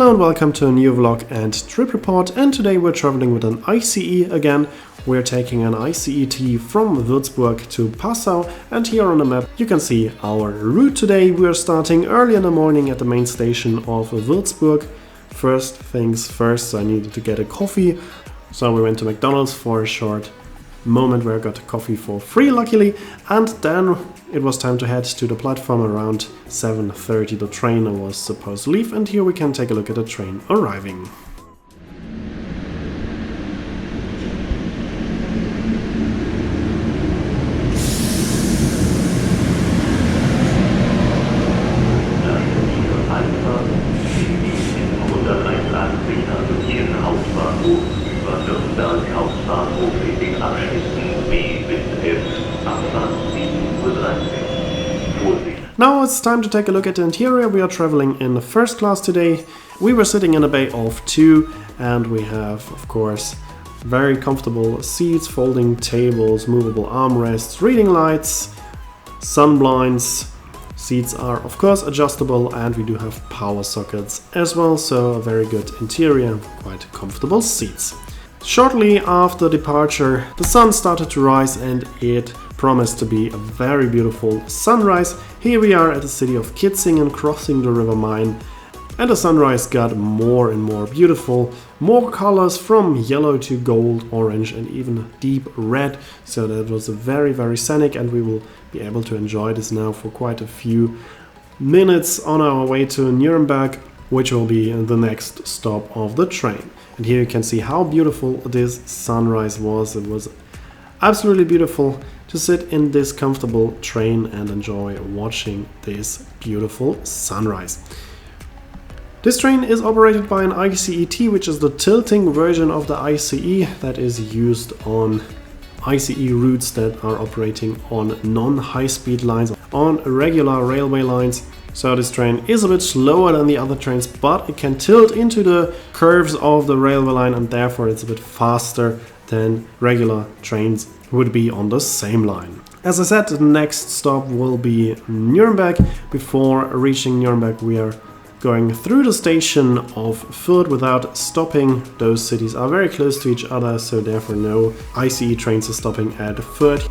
Hello and welcome to a new vlog and trip report, and today we're traveling with an ICE again. We're taking an ICET from Würzburg to Passau, and here on the map you can see our route today. We're starting early in the morning at the main station of Würzburg. First things first, I needed to get a coffee, so we went to McDonald's for a short moment where I got a coffee for free, luckily, and then it was time to head to the platform around 7:30. The train was supposed to leave, and here we can take a look at the train arriving. Now it's time to take a look at the interior. We are traveling in the first class today. We were sitting in a bay of 2, and we have, of course, very comfortable seats, folding tables, movable armrests, reading lights, sun blinds. Seats are, of course, adjustable, and we do have power sockets as well, so a very good interior, quite comfortable seats. Shortly after departure, the sun started to rise, and it promised to be a very beautiful sunrise. Here we are at the city of Kitzingen, crossing the River Main, and the sunrise got more and more beautiful. More colors from yellow to gold, orange, and even deep red. So that was very scenic, and we will be able to enjoy this now for quite a few minutes on our way to Nuremberg, which will be the next stop of the train. And here you can see how beautiful this sunrise was. It was absolutely beautiful to sit in this comfortable train and enjoy watching this beautiful sunrise. This train is operated by an ICET, which is the tilting version of the ICE that is used on ICE routes that are operating on non-high-speed lines, on regular railway lines. So this train is a bit slower than the other trains, but it can tilt into the curves of the railway line, and therefore it's a bit faster than regular trains would be on the same line. As I said, the next stop will be Nuremberg. Before reaching Nuremberg, we are going through the station of Fürth without stopping. Those cities are very close to each other, so therefore no ICE trains are stopping at Fürth.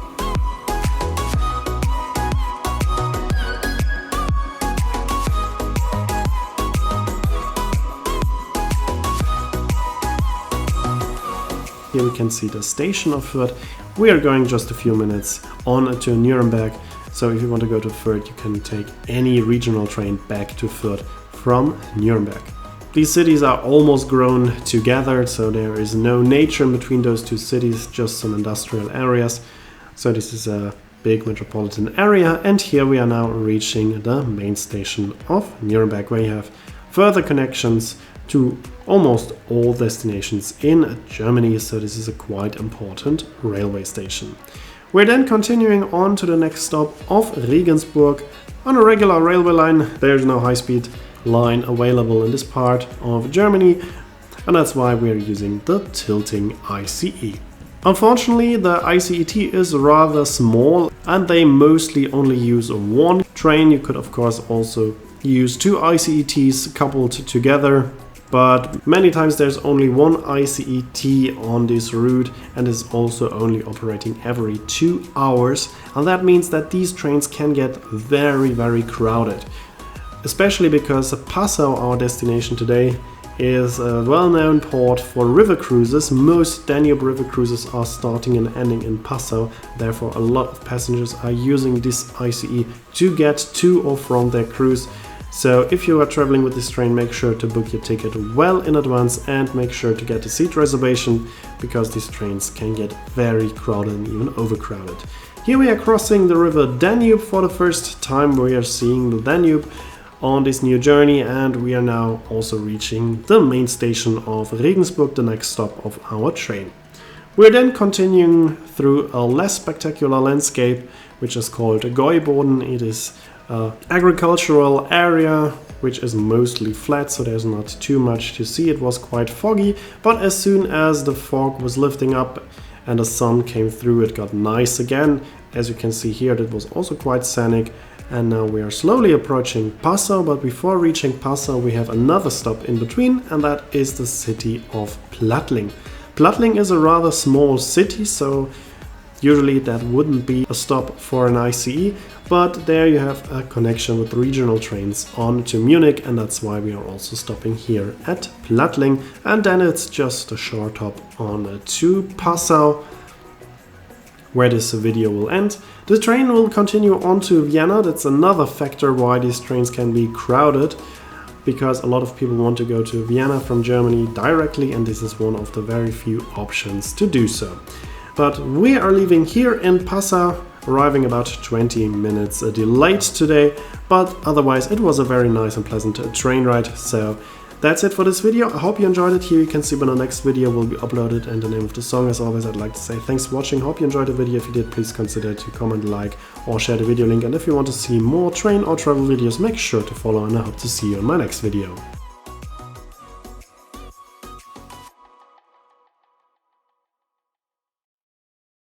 Here we can see the station of Fürth. We are going just a few minutes on to Nuremberg, so if you want to go to Fürth, you can take any regional train back to Fürth from Nuremberg. These cities are almost grown together, so there is no nature in between those two cities, just some industrial areas. So this is a big metropolitan area, and here we are now reaching the main station of Nuremberg, where you have further connections to almost all destinations in Germany, so this is a quite important railway station. We're then continuing on to the next stop of Regensburg. On a regular railway line, there's no high-speed line available in this part of Germany, and that's why we're using the tilting ICE. Unfortunately, the ICET is rather small, and they mostly only use one train. You could of course also use 2 ICETs coupled together, but many times there's only one ICET on this route, and is also only operating every 2 hours, and that means that these trains can get very crowded, especially because Passau, our destination today, is a well-known port for river cruises. Most Danube river cruises are starting and ending in Passau, therefore a lot of passengers are using this ICE to get to or from their cruise. So if you are traveling with this train, make sure to book your ticket well in advance and make sure to get a seat reservation, because these trains can get very crowded and even overcrowded. Here we are crossing the river Danube for the first time. We are seeing the Danube on this new journey, and we are now also reaching the main station of Regensburg, the next stop of our train. We're then continuing through a less spectacular landscape, which is called Gäuboden. It is agricultural area which is mostly flat, so there's not too much to see. It was quite foggy, but as soon as the fog was lifting up and the sun came through, it got nice again. As you can see here, that was also quite scenic, and now we are slowly approaching Passau, but before reaching Passau we have another stop in between, and that is the city of Plattling. Plattling is a rather small city, so usually that wouldn't be a stop for an ICE, but there you have a connection with regional trains on to Munich, and that's why we are also stopping here at Plattling, and then it's just a short hop on to Passau, where this video will end. The train will continue on to Vienna. That's another factor why these trains can be crowded, because a lot of people want to go to Vienna from Germany directly, and this is one of the very few options to do so. But we are leaving here in Passau, arriving about 20 minutes delayed today, but otherwise it was a very nice and pleasant train ride. So that's it for this video. I hope you enjoyed it. Here you can see when the next video will be uploaded and the name of the song. As always, I'd like to say thanks for watching. Hope you enjoyed the video. If you did, please consider to comment, like, or share the video link. And if you want to see more train or travel videos, make sure to follow, and I hope to see you in my next video.